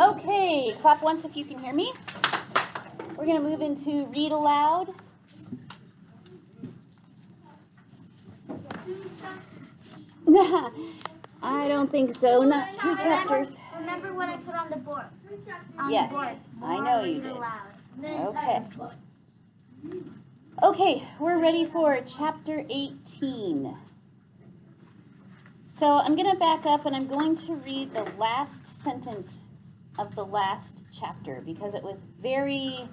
Okay, clap once if you can hear me. We're going to move into read aloud. I don't think so, not 2 chapters. Remember what I put on the board? Yes, I know you did. Okay. Okay, we're ready for chapter 18. So I'm going to back up and I'm going to read the last sentence of the last chapter because it was very...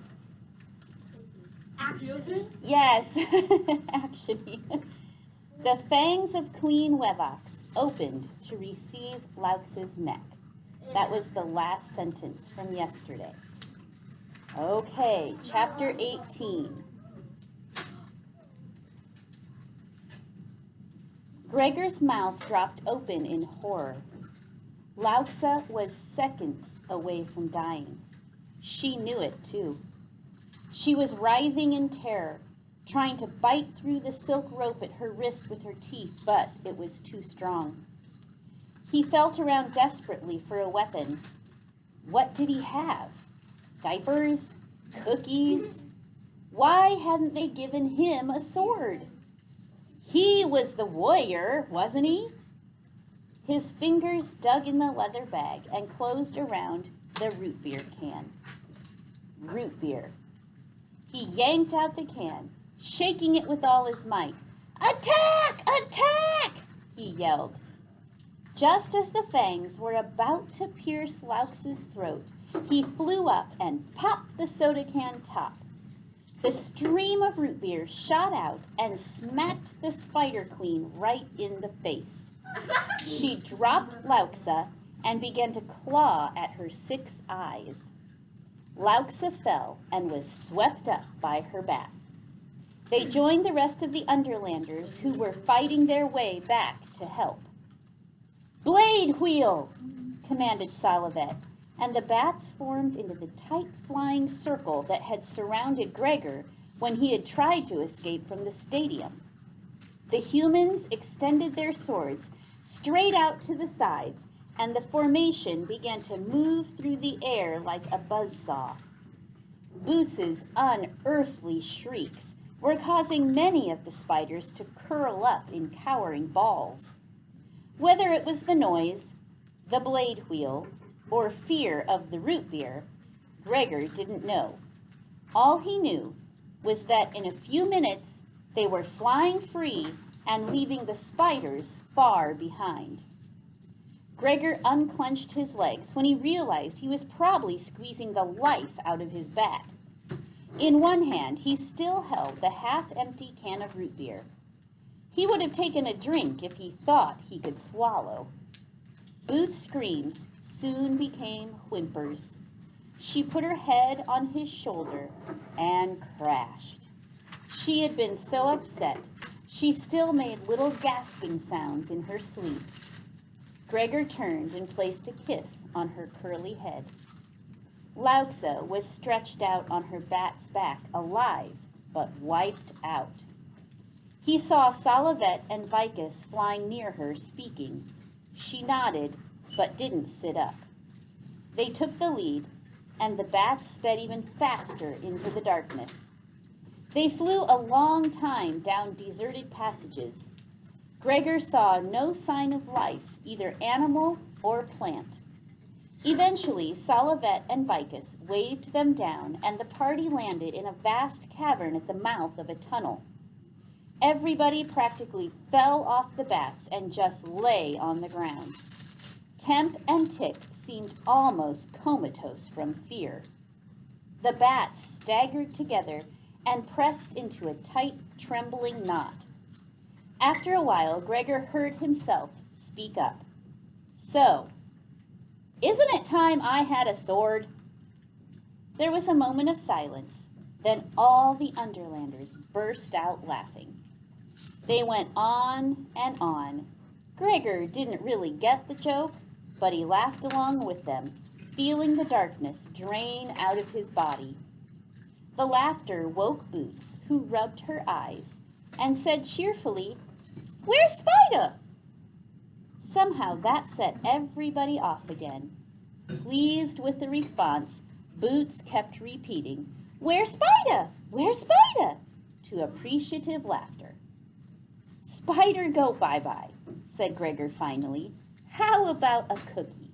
Actiony? Yes, actiony. The fangs of Queen Wevox opened to receive Laux's neck. That was the last sentence from yesterday. Okay, chapter 18. Gregor's mouth dropped open in horror. Lauxa was seconds away from dying. She knew it, too. She was writhing in terror, trying to bite through the silk rope at her wrist with her teeth, but it was too strong. He felt around desperately for a weapon. What did he have? Diapers? Cookies? Why hadn't they given him a sword? He was the warrior, wasn't he? His fingers dug in the leather bag and closed around the root beer can. Root beer. He yanked out the can, shaking it with all his might. "Attack! Attack!" he yelled. Just as the fangs were about to pierce Laux's throat, he flew up and popped the soda can top. The stream of root beer shot out and smacked the Spider Queen right in the face. She dropped Lauxa and began to claw at her 6 eyes. Lauxa fell and was swept up by her bat. They joined the rest of the Underlanders who were fighting their way back to help. "Blade wheel!" commanded Salavet, and the bats formed into the tight flying circle that had surrounded Gregor when he had tried to escape from the stadium. The humans extended their swords straight out to the sides, and the formation began to move through the air like a buzzsaw. Boots's unearthly shrieks were causing many of the spiders to curl up in cowering balls. Whether it was the noise, the blade wheel, or fear of the root beer, Gregor didn't know. All he knew was that in a few minutes they were flying free and leaving the spiders far behind. Gregor unclenched his legs when he realized he was probably squeezing the life out of his bat. In one hand, he still held the half-empty can of root beer. He would have taken a drink if he thought he could swallow. Boots' screams soon became whimpers. She put her head on his shoulder and crashed. She had been so upset, she still made little gasping sounds in her sleep. Gregor turned and placed a kiss on her curly head. Lauxa was stretched out on her bat's back, alive, but wiped out. He saw Salavet and Vicus flying near her, speaking. She nodded, but didn't sit up. They took the lead, and the bats sped even faster into the darkness. They flew a long time down deserted passages. Gregor saw no sign of life, either animal or plant. Eventually, Salavet and Vicus waved them down, and the party landed in a vast cavern at the mouth of a tunnel. Everybody practically fell off the bats and just lay on the ground. Temp and Tick seemed almost comatose from fear. The bats staggered together and pressed into a tight, trembling knot. After a while, Gregor heard himself speak up. "So, isn't it time I had a sword?" There was a moment of silence. Then all the Underlanders burst out laughing. They went on and on. Gregor didn't really get the joke, but he laughed along with them, feeling the darkness drain out of his body. The laughter woke Boots, who rubbed her eyes and said cheerfully, "Where's Spider?" Somehow that set everybody off again. Pleased with the response, Boots kept repeating, "Where's Spider? Where's Spider?" to appreciative laughter. "Spider, go bye-bye," said Gregor finally. "How about a cookie?"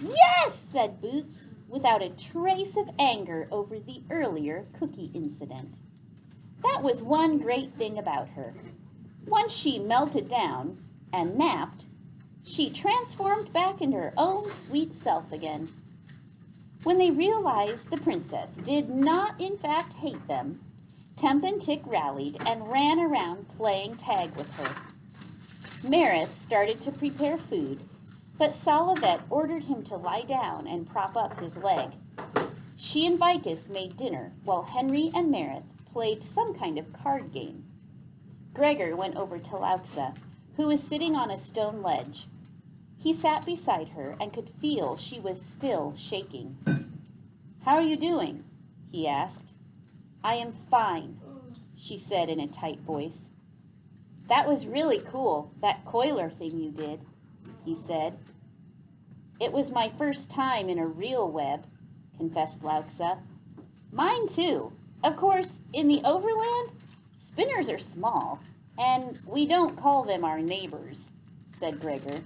"Yes," said Boots, without a trace of anger over the earlier cookie incident. That was one great thing about her. Once she melted down and napped, she transformed back into her own sweet self again. When they realized the princess did not in fact hate them, Temp and Tick rallied and ran around playing tag with her. Marith started to prepare food, but Salavet ordered him to lie down and prop up his leg. She and Vicus made dinner while Henry and Marith played some kind of card game. Gregor went over to Lauxa, who was sitting on a stone ledge. He sat beside her and could feel she was still shaking. "How are you doing?" he asked. "I am fine," she said in a tight voice. "That was really cool, that coiler thing you did," he said. "It was my first time in a real web," confessed Lauxa. "Mine too. Of course, in the overland, spinners are small, and we don't call them our neighbors," said Gregor.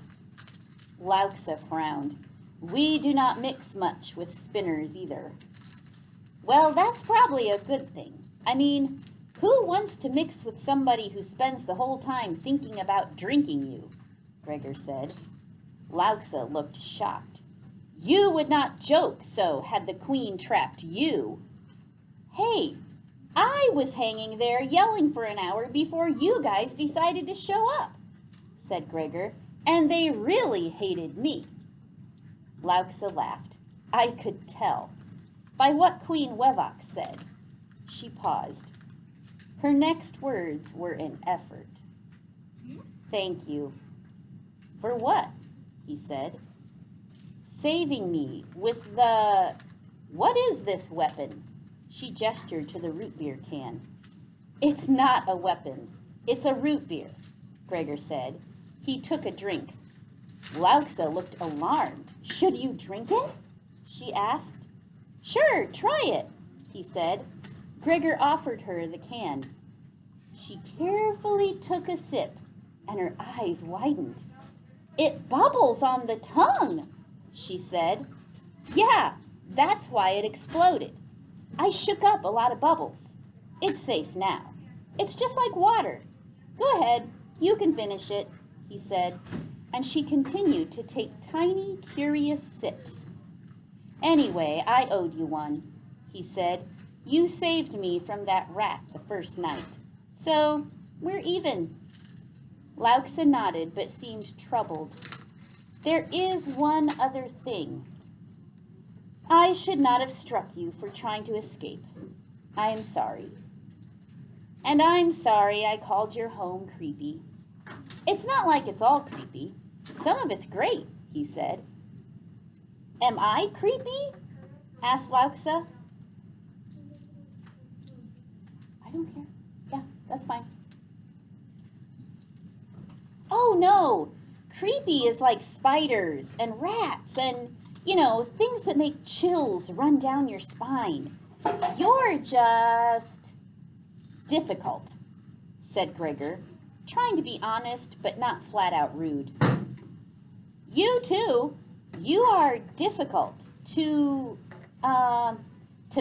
Lauxa frowned. "We do not mix much with spinners either." "Well, that's probably a good thing. I mean, who wants to mix with somebody who spends the whole time thinking about drinking you?" Gregor said. Lauxa looked shocked. "You would not joke so had the queen trapped you." "Hey, I was hanging there yelling for an hour before you guys decided to show up," said Gregor, "and they really hated me." Lauxa laughed. "I could tell. By what Queen Wevok said." She paused. Her next words were an effort. "Thank you." "For what?" he said. "Saving me with the... What is this weapon?" She gestured to the root beer can. "It's not a weapon. It's a root beer," Gregor said. He took a drink. Lauxa looked alarmed. "Should you drink it?" she asked. "Sure, try it," he said. Gregor offered her the can. She carefully took a sip, and her eyes widened. "It bubbles on the tongue," she said. "Yeah, that's why it exploded. I shook up a lot of bubbles. It's safe now. It's just like water. Go ahead, you can finish it," he said, and she continued to take tiny, curious sips. "Anyway, I owed you one," he said. "You saved me from that rat the first night. So, we're even." Lauxa nodded but seemed troubled. "There is one other thing. I should not have struck you for trying to escape. I am sorry. And I'm sorry I called your home creepy. It's not like it's all creepy. Some of it's great," he said. "Am I creepy?" asked Lauxa. "I don't care. Yeah, that's fine." "Oh, no. Creepy is like spiders and rats and, things that make chills run down your spine. You're just difficult," said Gregor, trying to be honest but not flat out rude. "You too. You are difficult to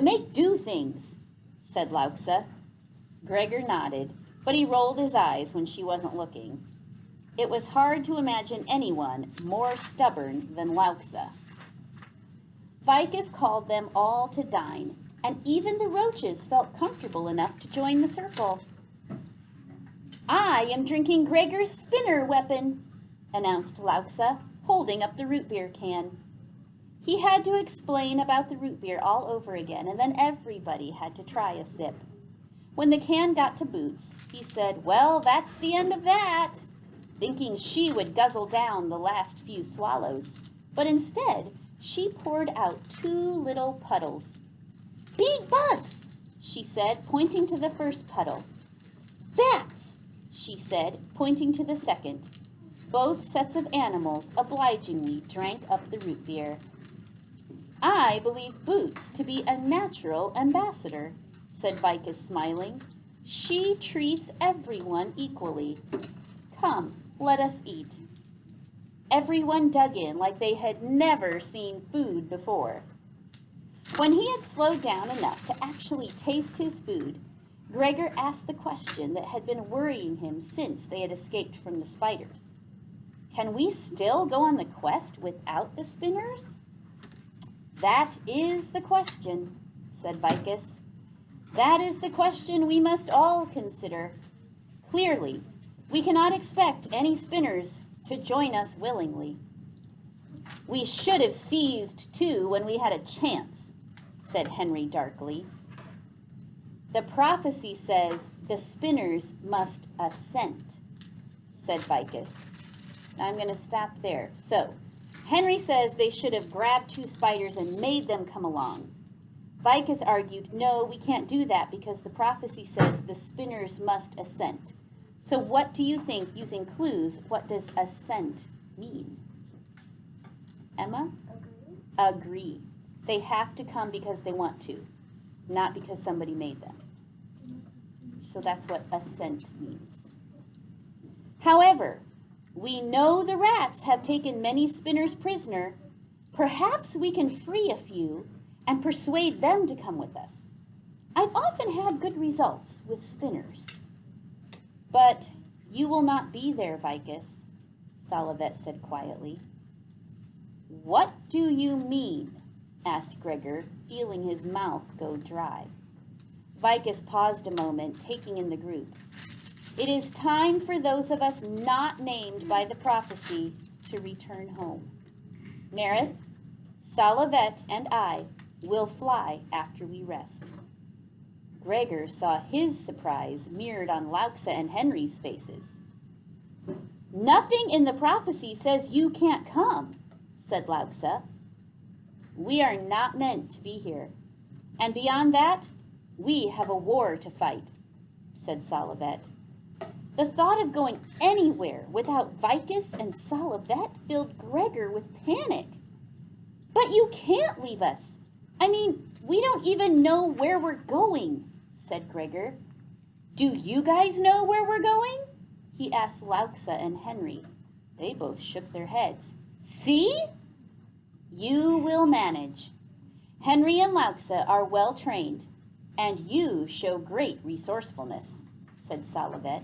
make do things," said Lauxa. Gregor nodded, but he rolled his eyes when she wasn't looking. It was hard to imagine anyone more stubborn than Lauxa. Vicus called them all to dine, and even the roaches felt comfortable enough to join the circle. "I am drinking Gregor's spinner weapon," announced Lauxa, holding up the root beer can. He had to explain about the root beer all over again, and then everybody had to try a sip. When the can got to Boots, he said, "Well, that's the end of that," thinking she would guzzle down the last few swallows. But instead, she poured out 2 little puddles. "Big bugs," she said, pointing to the first puddle. "Bats," she said, pointing to the second. Both sets of animals obligingly drank up the root beer. I believe Boots to be a natural ambassador, said Vicus, smiling. She treats everyone equally. Come, let us eat. Everyone dug in like they had never seen food before. When he had slowed down enough to actually taste his food, Gregor asked the question that had been worrying him since they had escaped from the spiders. Can we still go on the quest without the spinners? That is the question, said Vicus. That is the question we must all consider. Clearly, we cannot expect any spinners to join us willingly. We should have seized two when we had a chance, said Henry darkly. The prophecy says the spinners must assent, said Vicus. Now I'm going to stop there. So, Henry says they should have grabbed two spiders and made them come along. Vicus argued, no, we can't do that because the prophecy says the spinners must assent. So what do you think, using clues, what does assent mean? Emma? Agree. They have to come because they want to, not because somebody made them. So that's what assent means. However, we know the rats have taken many spinners prisoner. Perhaps we can free a few and persuade them to come with us. I've often had good results with spinners. But you will not be there, Vicus, Salavet said quietly. What do you mean? Asked Gregor, feeling his mouth go dry. Vicus paused a moment, taking in the group. It is time for those of us not named by the prophecy to return home. Nerith, Salavet, and I will fly after we rest. Gregor saw his surprise mirrored on Lauxa and Henry's faces. Nothing in the prophecy says you can't come, said Lauxa. We are not meant to be here. And beyond that, we have a war to fight, said Salavet. The thought of going anywhere without Vicus and Salavet filled Gregor with panic. But you can't leave us. I mean, we don't even know where we're going, said Gregor. Do you guys know where we're going? He asked Lauxa and Henry. They both shook their heads. See? You will manage. Henry and Lauxa are well trained, and you show great resourcefulness, said Salavet.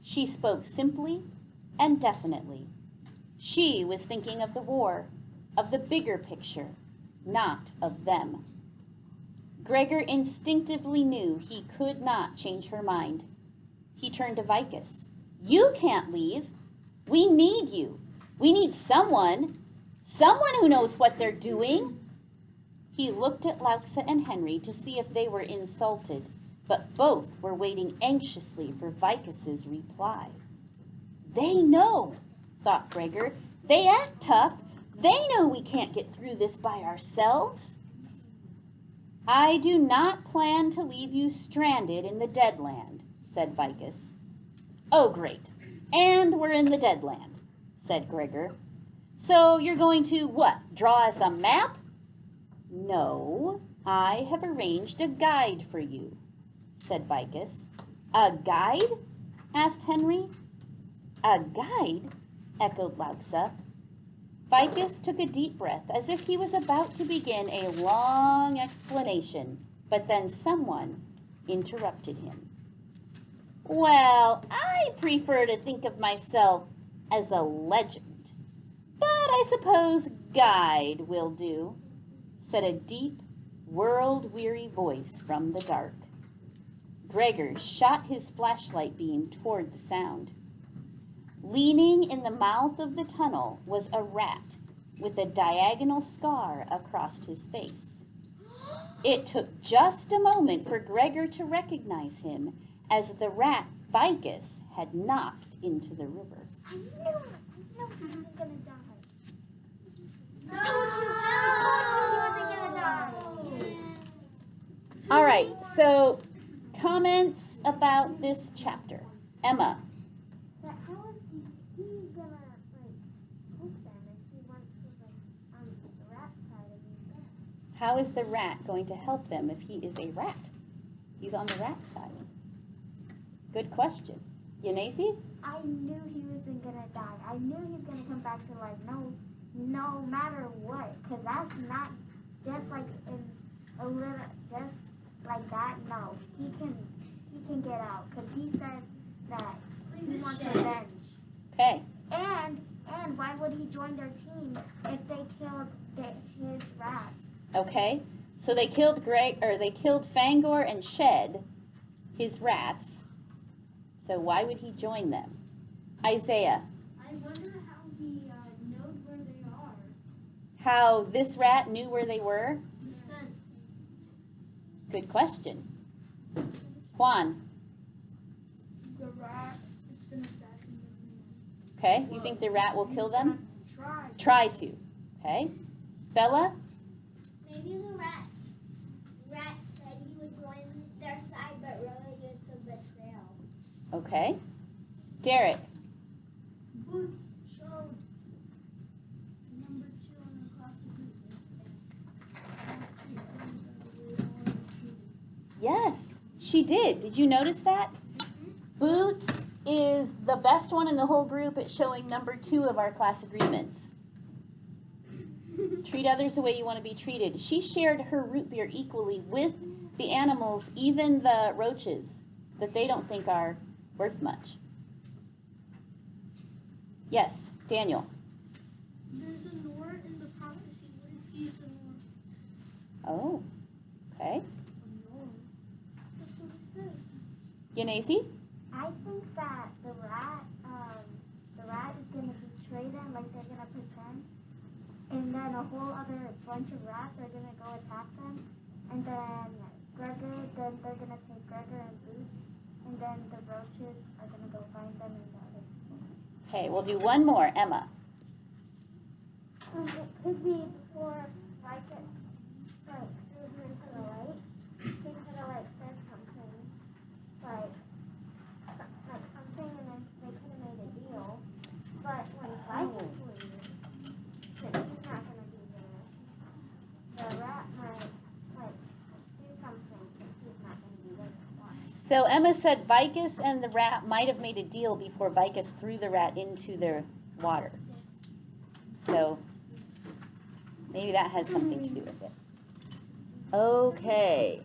She spoke simply and definitely. She was thinking of the war, of the bigger picture, not of them. Gregor instinctively knew he could not change her mind. He turned to Vicus. You can't leave. We need you. We need someone who knows what they're doing. He looked at Lauxa and Henry to see if they were insulted, but both were waiting anxiously for Vicus's reply. They know, thought Gregor. They act tough. They know we can't get through this by ourselves. I do not plan to leave you stranded in the Deadland, said Vicus. Oh, great. And we're in the Deadland, said Gregor. So you're going to, what, draw us a map? No, I have arranged a guide for you, said Vicus. A guide? Asked Henry. A guide? Echoed Lauxa. Vicus took a deep breath as if he was about to begin a long explanation, but then someone interrupted him. Well, I prefer to think of myself as a legend, but I suppose guide will do, said a deep, world-weary voice from the dark. Gregor shot his flashlight beam toward the sound. Leaning in the mouth of the tunnel was a rat with a diagonal scar across his face. It took just a moment for Gregor to recognize him as the rat Vicus had knocked into the river. I knew he wasn't gonna die. I told you he wasn't gonna die. All right, so comments about this chapter. Emma. But how is he gonna like poke them if he went to like on the rat side of me? How is the rat going to help them if he is a rat? He's on the rat side. Good question. Yanesi? I knew he wasn't gonna die. I knew he was gonna come back to life. No matter what, cause that's not just like in a little, just like that. No, he can get out, cause he said that he wants revenge. Okay. And why would he join their team if they killed his rats? Okay. So they killed they killed Fangor and Shed, his rats. So why would he join them? Isaiah. I wonder how he knows where they are. How this rat knew where they were? The sense. Good question. Juan. The rat is going to assassinate them. Okay. You think the rat will kill them? Try. Try to. Okay. Bella? Maybe the rat said he would join their side, but really it's a betrayal. Okay. Derek? Boots showed number 2 on the classic group. Yes, she did. Did you notice that? Boots is the best one in the whole group at showing number 2 of our class agreements. Treat others the way you want to be treated. She shared her root beer equally with the animals, even the roaches that they don't think are worth much. Yes, Daniel. There's a Nor in the prophecy. What if he's the Nor? Oh, okay. That's what it said. Yanesi? I think that the rat is gonna betray them, like they're gonna pretend, and then a whole other bunch of rats are gonna go attack them, and then they're gonna take Gregor and Boots, and then the roaches are gonna go find them and the other people. Okay, we'll do one more. Emma. It could be before Vicus threw her into the light. She could have said something like something, and then they could have made a deal. But when Vicus leaves, then he's not gonna be there. The rat might do something, but he's not gonna be there. So Emma said Vicus and the rat might have made a deal before Vicus threw the rat into the water. So maybe that has something to do with it. Okay.